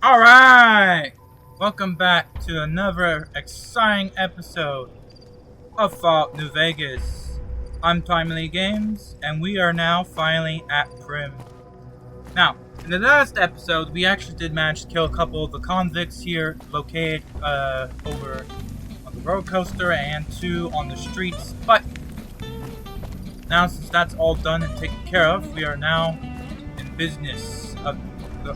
Alright! Welcome back to another exciting episode of Fallout New Vegas. I'm Timely Games, and we are now finally at Primm. Now, in the last episode, we actually did manage to kill a couple of the convicts here located over on the roller coaster and two on the streets, but now since that's all done and taken care of, we are now in business of the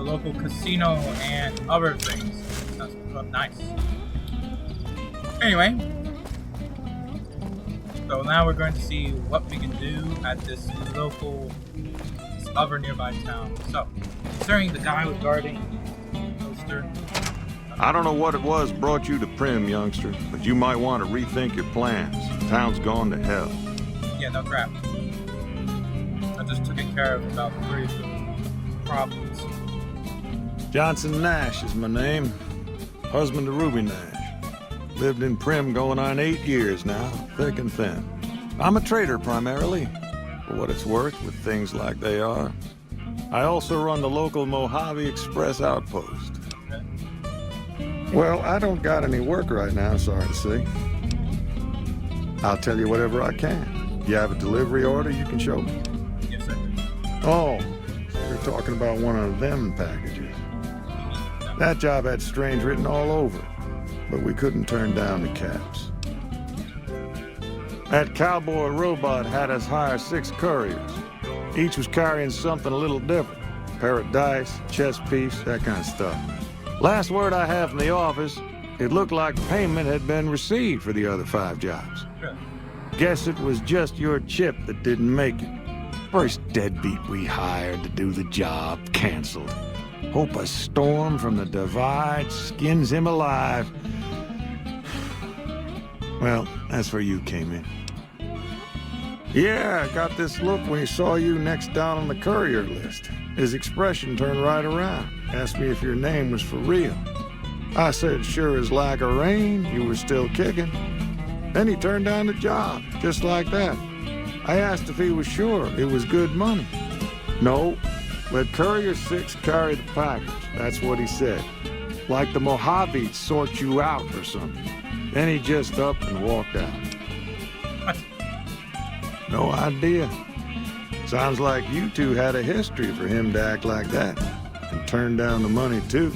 local casino and other things. Sounds nice. Anyway, so now we're going to see what we can do at this other nearby town. So, concerning the guy regarding the poster. I don't know what it was brought you to Primm, youngster, but you might want to rethink your plans. The town's gone to hell. Yeah, no crap. I just took care of about 3 of the problems. Johnson Nash is my name. Husband to Ruby Nash. Lived in Primm going on 8 years now, thick and thin. I'm a trader primarily, for what it's worth with things like they are. I also run the local Mojave Express outpost. Well, I don't got any work right now, sorry to say. I'll tell you whatever I can. You have a delivery order you can show me? Yes, I do. Oh, so you're talking about one of them packages. That job had strange written all over it, but we couldn't turn down the caps. That cowboy robot had us hire 6 couriers. Each was carrying something a little different. A pair of dice, chess piece, that kind of stuff. Last word I have from the office, it looked like payment had been received for the other 5 jobs. Sure. Guess it was just your chip that didn't make it. First deadbeat we hired to do the job canceled. Hope a storm from the divide skins him alive. Well, that's where you came in. Yeah, I got this look when he saw you next down on the courier list. His expression turned right around. Asked me if your name was for real. I said, sure as like a rain, you were still kicking. Then he turned down the job, just like that. I asked if he was sure it was good money. No, let Courier 6 carry the package. That's what he said. Like the Mojave'd sort you out or something. Then he just up and walked out. What? No idea. Sounds like you two had a history for him to act like that. And turn down the money, too.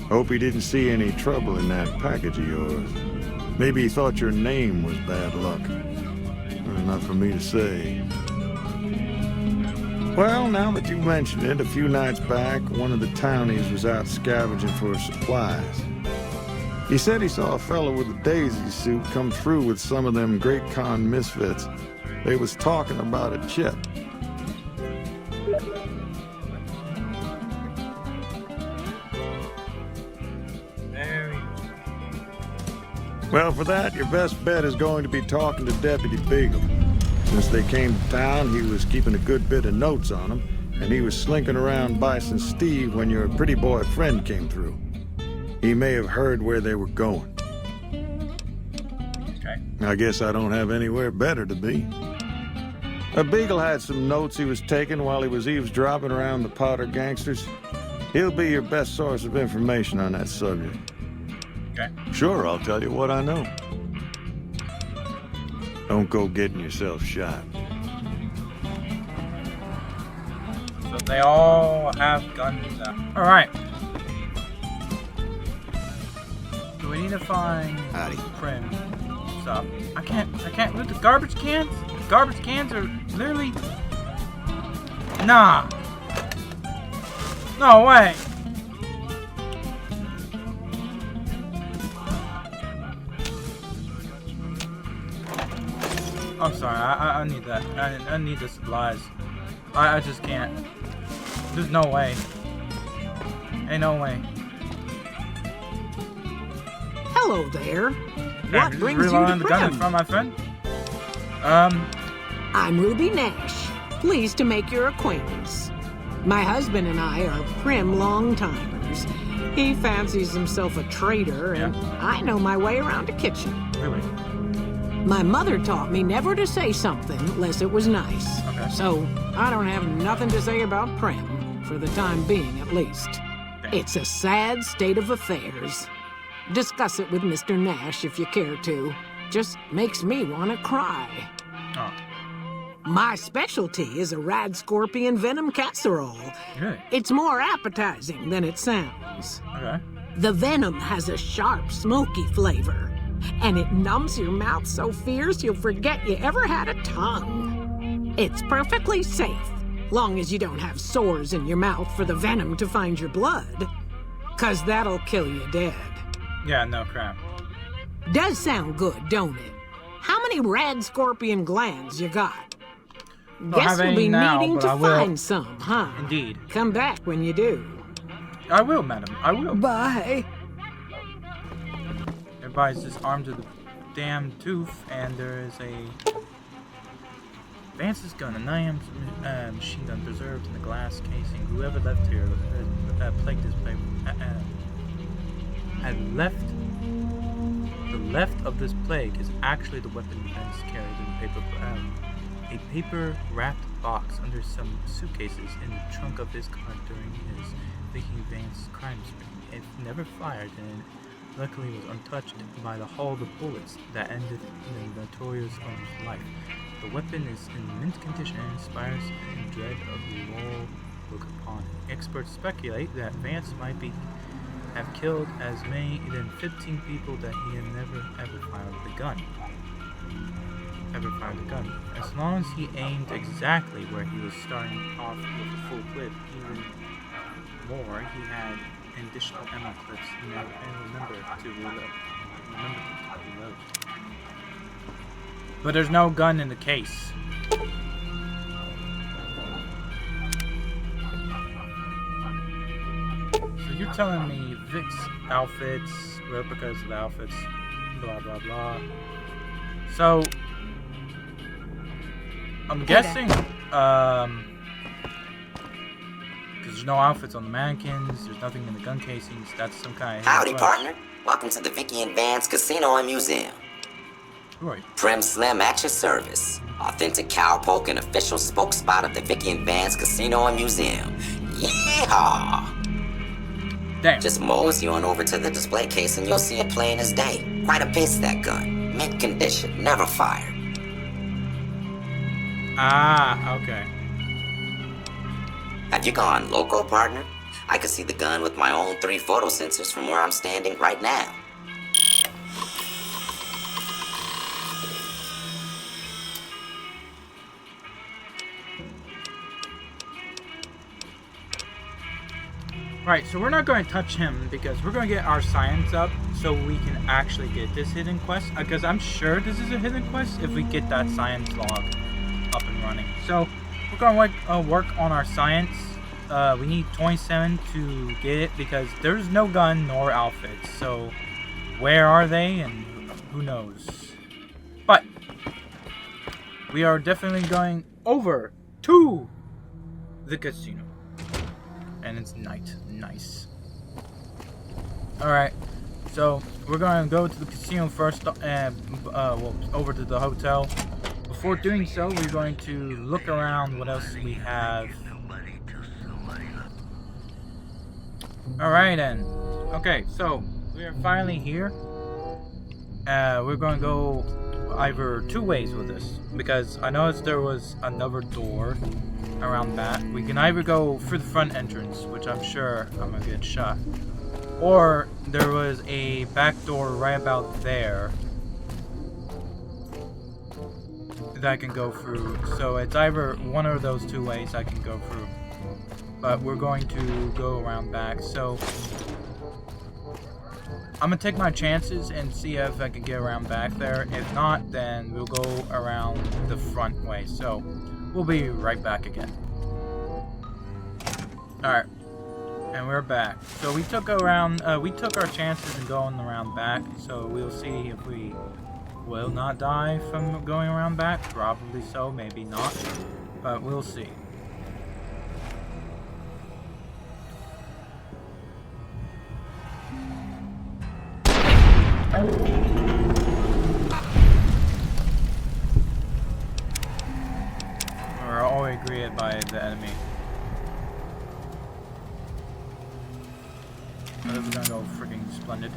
Hope he didn't see any trouble in that package of yours. Maybe he thought your name was bad luck. Not for me to say. Well, now that you mention it, a few nights back, one of the townies was out scavenging for supplies. He said he saw a fellow with a daisy suit come through with some of them Great Con misfits. They was talking about a chip. Well, for that, your best bet is going to be talking to Deputy Beagle. Since they came to town, he was keeping a good bit of notes on them, and he was slinking around Bison Steve when your pretty boy friend came through. He may have heard where they were going. Okay. I guess I don't have anywhere better to be. Beagle had some notes he was taking while he was eavesdropping around the Powder gangsters. He'll be your best source of information on that subject. Okay. Sure, I'll tell you what I know. Don't go getting yourself shot. So they all have guns now. Alright. So we need to find Howdy. Primm. What's up? I can't loot the garbage cans? Garbage cans are literally... Nah. No way. I'm sorry, I need that. I need the supplies. I just can't. There's no way. Ain't no way. Hello there. What brings you to reloading the gun in Primm? front of my friend? I'm Ruby Nash. Pleased to make your acquaintance. My husband and I are Primm long-timers. He fancies himself a trader, and I know my way around a kitchen. Really? My mother taught me never to say something unless it was nice. Okay. So I don't have nothing to say about Primm, for the time being at least. It's a sad state of affairs. Discuss it with Mr. Nash if you care to. Just makes me want to cry. Oh. My specialty is a rad scorpion venom casserole. Really? It's more appetizing than it sounds. Okay. The venom has a sharp, smoky flavor, and it numbs your mouth so fierce you'll forget you ever had a tongue. It's perfectly safe, long as you don't have sores in your mouth for the venom to find your blood, 'cause that'll kill you dead. Yeah, no crap. Does sound good, don't it? How many rad scorpion glands you got? Don't Guess have you'll any be now, needing but to I will. find some, huh? Indeed. Come back when you do. I will, madam. I will. Bye. Everybody's just armed to the damn tooth, and there is a Vance's gun, a 9mm machine gun preserved in the glass casing. Whoever left here plagued this place. Had left. The left of this plague is actually the weapon Vance carried in a paper-wrapped box under some suitcases in the trunk of his car during his Vicky Vance crime spree. It never fired, and luckily was untouched by the haul of bullets that ended the notorious owner's life. The weapon is in mint condition and inspires in dread of the law look upon it. Experts speculate that Vance might have killed as many than 15 people that he had never ever fired the gun. As long as he aimed exactly where he was starting off with a full clip, even more, he had additional ammo clips and remember to reload. But there's no gun in the case. So you're telling me Vic's outfits, replicas of outfits, blah blah blah. So I'm guessing, because there's no outfits on the mannequins, there's nothing in the gun casings, that's some kind of... Howdy, partner. Welcome to the Vicky and Vance Casino and Museum. Right. Primm Slim at your service. Authentic cowpoke and official spokespot of the Vicky and Vance Casino and Museum. Yeehaw! Damn. Just mosey on over to the display case and you'll see it plain as day. Quite a beast, that gun. Mint condition, never fired. Ah, okay. Have you gone local, partner? I can see the gun with my own 3 photo sensors from where I'm standing right now. Right, so we're not going to touch him because we're going to get our science up so we can actually get this hidden quest. Because I'm sure this is a hidden quest if we get that science log up and running. So we're going to work on our science. We need 27 to get it because there's no gun nor outfits. So where are they and who knows. But we are definitely going over to the casino. And it's night. Nice. Alright. So, we're going to go to the casino first, and well, over to the hotel. Before doing so, we're going to look around what else we have. Alright then. Okay, so, we are finally here. We're going to go either 2 ways with this. Because I noticed there was another door around that. We can either go through the front entrance, which I'm sure I'm gonna get shot, or there was a back door right about there that I can go through. So it's either one of those 2 ways I can go through, but we're going to go around back. So I'm gonna take my chances and see if I can get around back there. If not, then we'll go around the front way. So we'll be right back again. Alright. And we're back. So we took our chances in going around back. So we'll see if we will not die from going around back. Probably so, maybe not. But we'll see. We're all agreed by the enemy. This is gonna go freaking splendid.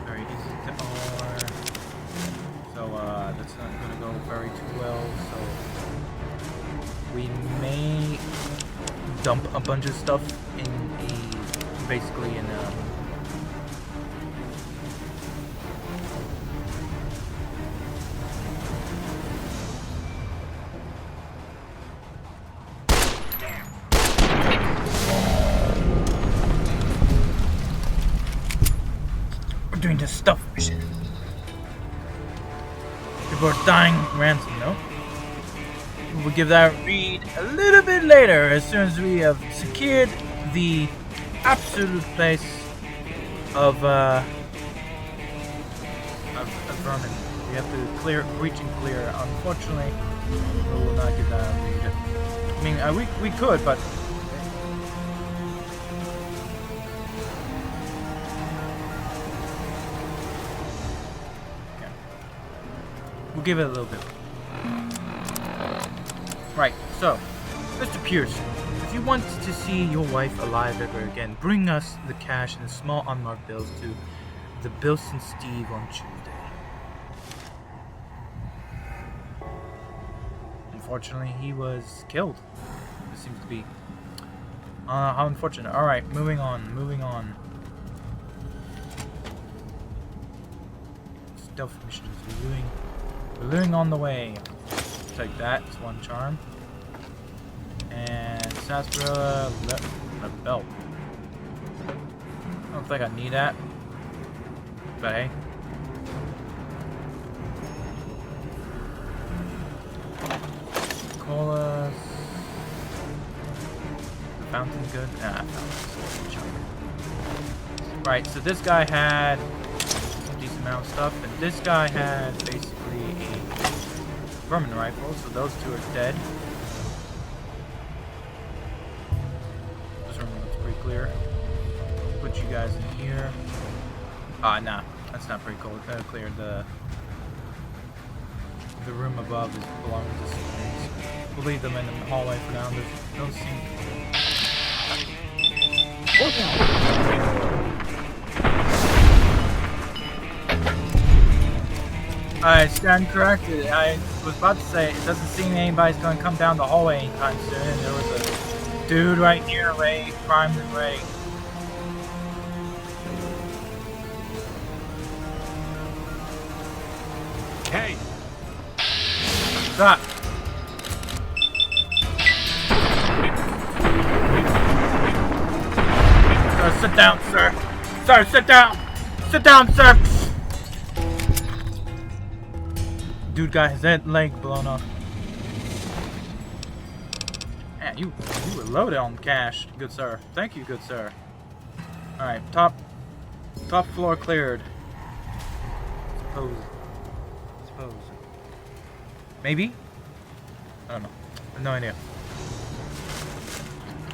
Very easy to R. So that's not gonna go very too well. So we may dump a bunch of stuff in basically in we're doing this stuff mission. People are dying ransom, no? We'll give that a read a little bit later as soon as we have secured the absolute place of vermin. We have to clear, reach and clear. Unfortunately, we will not give that a read. I mean, we could, but okay. We'll give it a little bit. Right, so, Mr. Pierce, if you want to see your wife alive ever again, bring us the cash and the small unmarked bills to the Bilson Steve on Tuesday. Unfortunately, he was killed. It seems to be. How unfortunate. Alright, moving on. Stealth missions. We're doing on the way. Take that, it's one charm. And sarsaparilla belt. I don't think I need that. But hey. Colas. The fountain's good? Nah, fountain's good. Right, so this guy had some decent amount of stuff, and this guy had basically a vermin rifle, so those two are dead. This room looks pretty clear. Put you guys in here. Nah, that's not pretty cool. Clear. The room above belongs to something. We'll leave them in the hallway for now. Those seem. I stand corrected. I was about to say, it doesn't seem anybody's going to come down the hallway anytime soon. And there was a dude right here, ready, primed and ready. Hey! Stop! Sir, sit down, sir! Sir, sit down! Sit down, sir! Dude got his leg blown off. Man, you were loaded on cash, good sir. Thank you, good sir. Alright, top floor cleared. Suppose. Maybe? I don't know. I have no idea.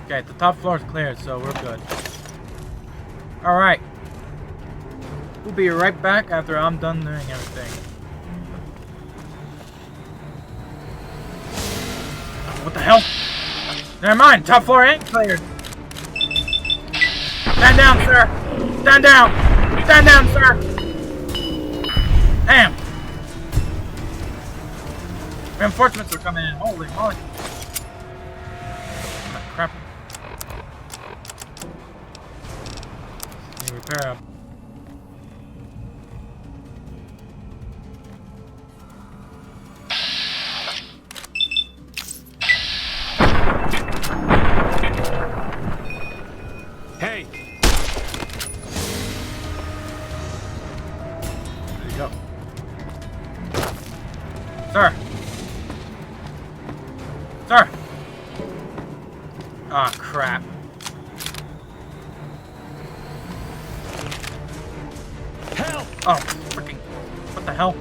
Okay, the top floor is cleared, so we're good. Alright. We'll be right back after I'm done doing everything. What the hell? Never mind, top floor ain't cleared. Stand down, sir. Stand down. Stand down, sir. Damn. Reinforcements are coming in. Holy moly. Oh, crap. Let me repair up. Hey! There you go. Sir! Sir! Ah, crap. Help! Oh, freaking. What the hell?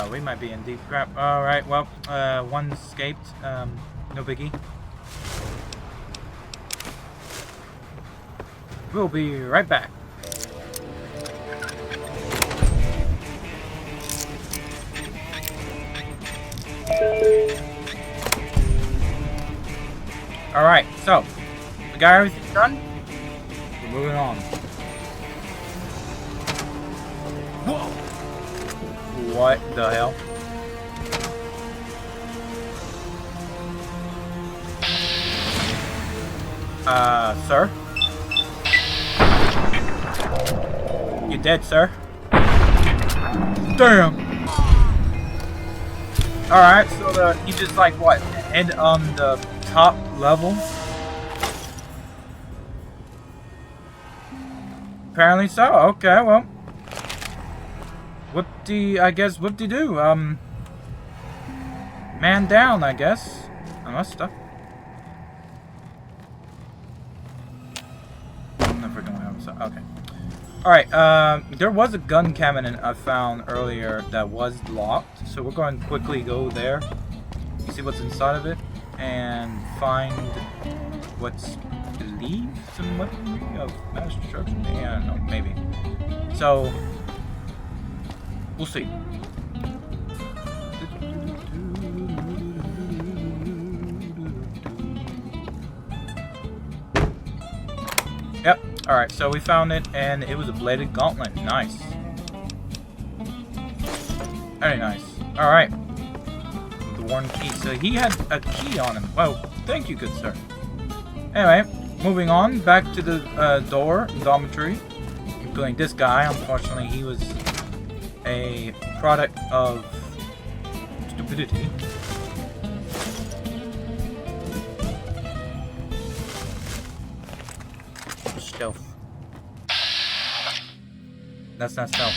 We might be in deep crap. Alright, well, one escaped. No biggie. We'll be right back. Alright, so we got everything done. We're moving on. Whoa! What the hell? Sir? You dead, sir? Damn! Alright, so you just like what? Head on the top level? Apparently so, okay, well. I guess whoop-de-doo, man down, I guess. I must have. Okay. Alright, there was a gun cabinet I found earlier that was locked, so we're going to quickly go there, see what's inside of it, and find what's believed some weaponry of mass destruction. Yeah, I don't know, maybe. So, we'll see. Yep. Alright, so we found it, and it was a bladed gauntlet. Nice. Very nice. Alright. The worn key. So he had a key on him. Well, thank you, good sir. Anyway, moving on. Back to the dormitory. Including this guy. Unfortunately, he was a product of stupidity. Stealth. That's not stealth.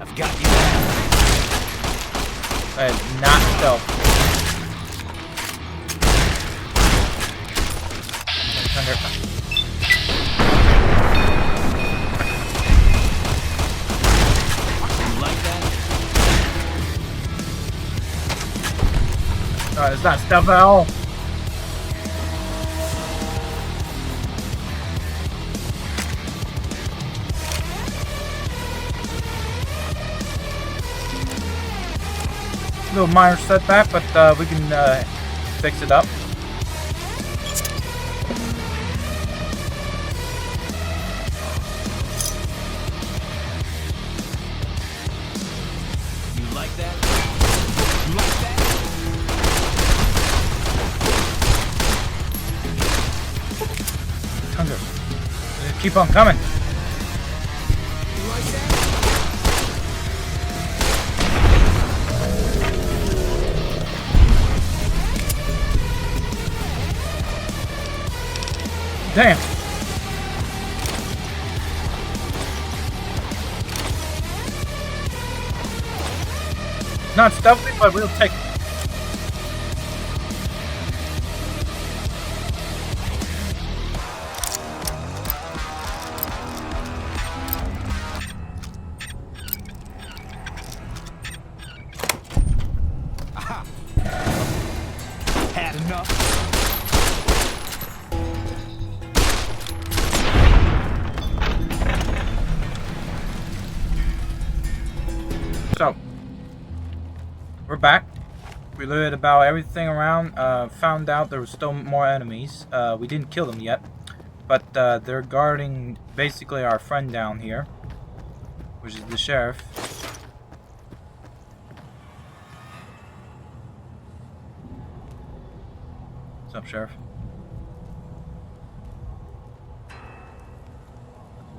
I've got you. That is not stealth. Thunder. You like that? Oh, it's not stealth at all. Little minor setback, but we can fix it up. You like that? You like that? Thunder. Keep on coming. You like that? Damn. Not stealthy, but we'll take it. Aha! Had enough? So, we're back. We looted about everything around. Found out there were still more enemies. We didn't kill them yet, but they're guarding basically our friend down here, which is the sheriff. What's up, sheriff?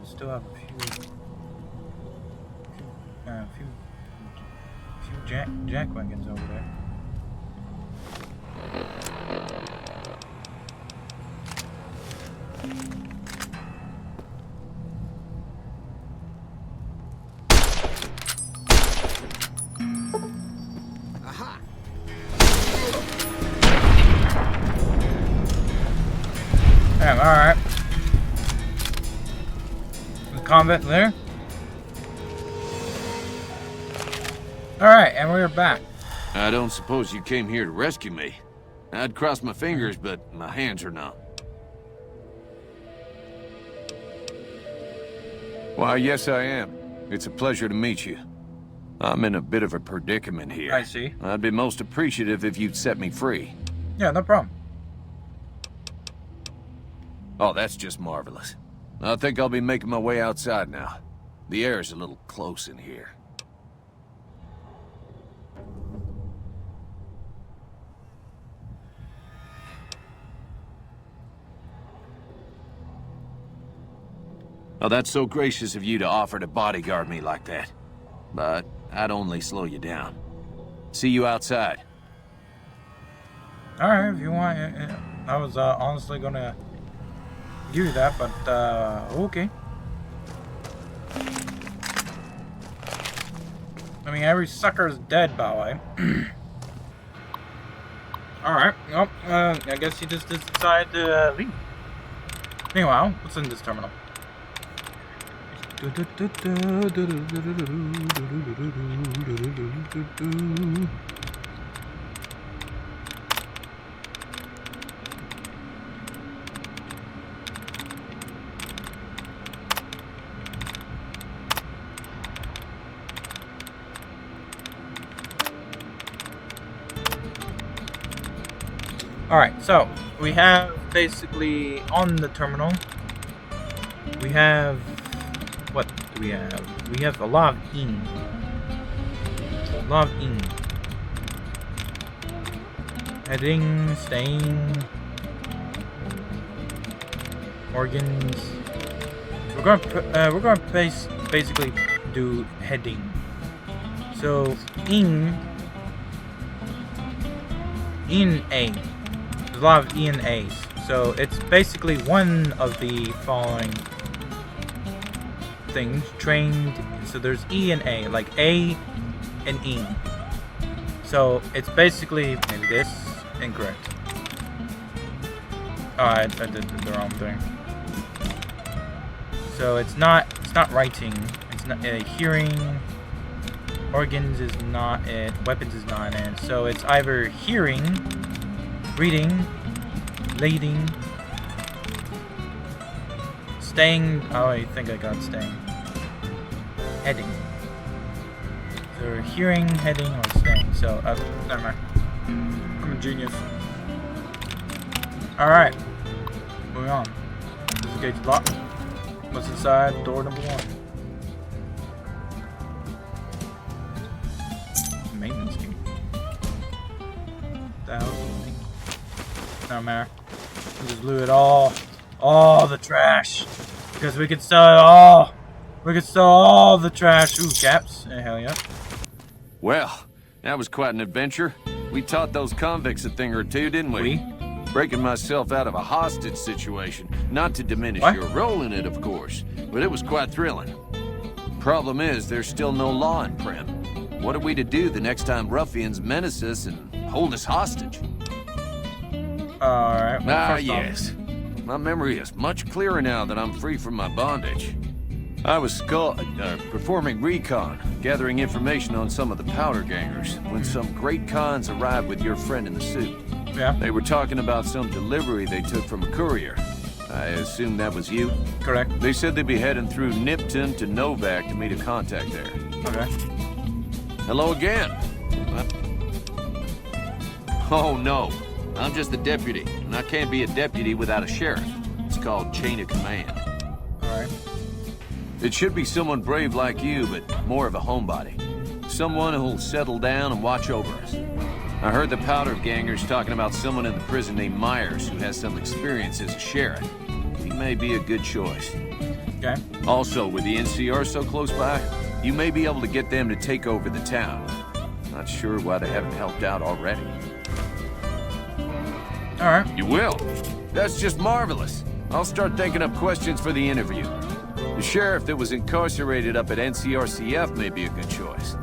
We still have a few jack wagons over there. Aha! Damn, alright. The combat there. Alright, and we're back. I don't suppose you came here to rescue me. I'd cross my fingers, but my hands are numb. Why, yes, I am. It's a pleasure to meet you. I'm in a bit of a predicament here. I see. I'd be most appreciative if you'd set me free. Yeah, no problem. Oh, that's just marvelous. I think I'll be making my way outside now. The air's a little close in here. Oh, that's so gracious of you to offer to bodyguard me like that. But I'd only slow you down. See you outside. Alright, if you want. I was honestly gonna give you that, but okay. I mean, every sucker is dead, by the way. Alright, well, I guess you just decided to leave. Meanwhile, what's in this terminal? Alright, so we have basically on the terminal, we have, what do we have? We have a lot of ing. A lot of ing. Heading, staying, organs. We're gonna basically do heading. So in A. There's a lot of E and A's. So it's basically one of the following things. Trained. So there's E and A, like A and E. So it's basically maybe this. Incorrect. Oh, I did the wrong thing. So it's not writing. It's not hearing. Organs is not it. Weapons is not it. So it's either hearing, reading, leading, staying. Oh, I think I got staying. Heading. So hearing, heading, or staying. So never mind. I'm a genius. All right. Moving on. This is gate locked. What's inside door number 1? Maintenance key. No matter. We just loot all the trash, because we could sell it all. We could sell all the trash. Ooh, caps. Hell yeah. Well, that was quite an adventure. We taught those convicts a thing or two, didn't we? Breaking myself out of a hostage situation. Not to diminish your role in it, of course, but it was quite thrilling. Problem is, there's still no law in Primm. What are we to do the next time ruffians menace us and hold us hostage? Alright. Well, yes. My memory is much clearer now that I'm free from my bondage. I was performing recon, gathering information on some of the powder gangers, when some great cons arrived with your friend in the suit. Yeah. They were talking about some delivery they took from a courier. I assume that was you? Correct. They said they'd be heading through Nipton to Novak to meet a contact there. Okay. Hello again. Oh no, I'm just a deputy, and I can't be a deputy without a sheriff. It's called chain of command. Alright. It should be someone brave like you, but more of a homebody. Someone who'll settle down and watch over us. I heard the powder gangers talking about someone in the prison named Myers who has some experience as a sheriff. He may be a good choice. Okay. Also, with the NCR so close by, you may be able to get them to take over the town. Not sure why they haven't helped out already. Alright. You will? That's just marvelous. I'll start thinking up questions for the interview. The sheriff that was incarcerated up at NCRCF may be a good choice.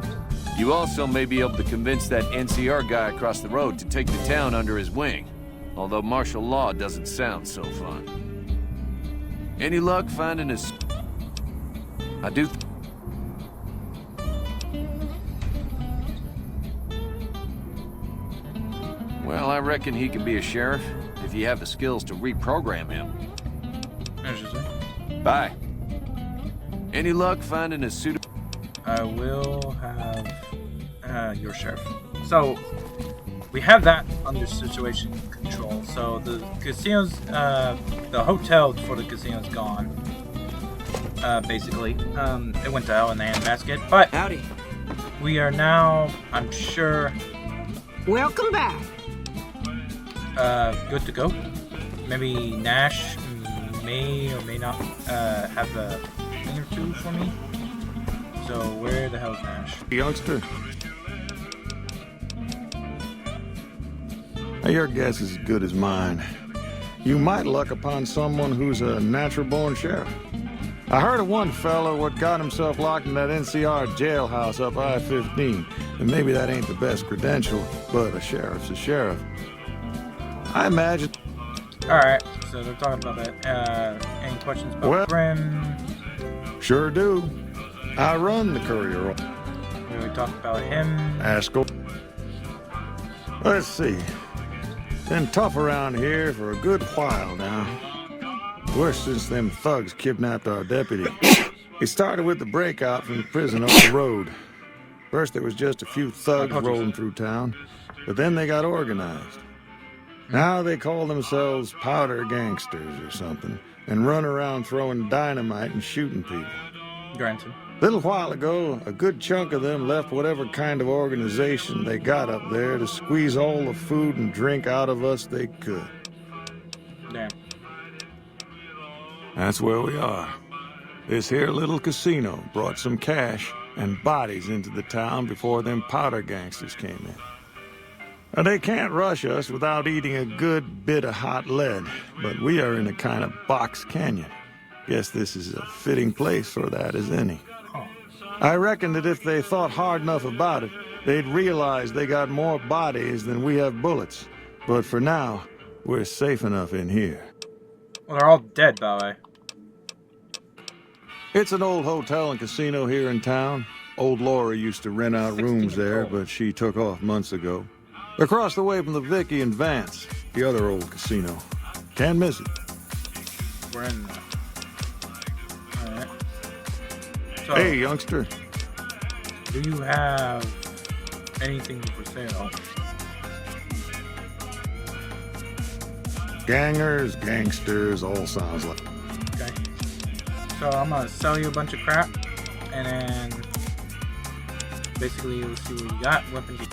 You also may be able to convince that NCR guy across the road to take the town under his wing. Although martial law doesn't sound so fun. Any luck finding us? I do. Well, I reckon he can be a sheriff if you have the skills to reprogram him. Interesting. Bye. Any luck finding a suitable... I will have your sheriff. So we have that under situation control. So the casino's, the hotel for the casino's gone. Basically, it went to hell in the handbasket. But Howdy. we are now, I'm sure, Welcome back. good to go. Maybe Nash may or may not have a thing or two for me. So where the hell's Nash? Youngster. Now, your guess is as good as mine. You might luck upon someone who's a natural-born sheriff. I heard of one fella what got himself locked in that NCR jailhouse up I-15. And maybe that ain't the best credential, but a sheriff's a sheriff. I imagine... Alright, so they're talking about that. Any questions about Well- Primm? Sure do. I run the courier. We talked about him. Askel. Let's see. Been tough around here for a good while now. Worse since them thugs kidnapped our deputy. It started with the breakout from the prison up the road. First there was just a few thugs rolling through town, but then they got organized. Now they call themselves powder gangsters or something, and run around throwing dynamite and shooting people. Granted. A little while ago, a good chunk of them left whatever kind of organization they got up there to squeeze all the food and drink out of us they could. Damn. That's where we are. This here little casino brought some cash and bodies into the town before them powder gangsters came in. Now, they can't rush us without eating a good bit of hot lead, but we are in a kind of box canyon. Guess this is a fitting place for that as any. I reckon that if they thought hard enough about it, they'd realize they got more bodies than we have bullets. But for now, we're safe enough in here. Well, they're all dead, by the way. It's an old hotel and casino here in town. Old Laura used to rent out rooms there, but she took off months ago. Across the way from the Vicky and Vance, the other old casino. Can't miss it. We're in there. Alright. So, Hey, youngster. do you have anything for sale? Gangers, gangsters, all sounds like... Okay. So I'm gonna sell you a bunch of crap, and then basically we'll see what you got. Weapons.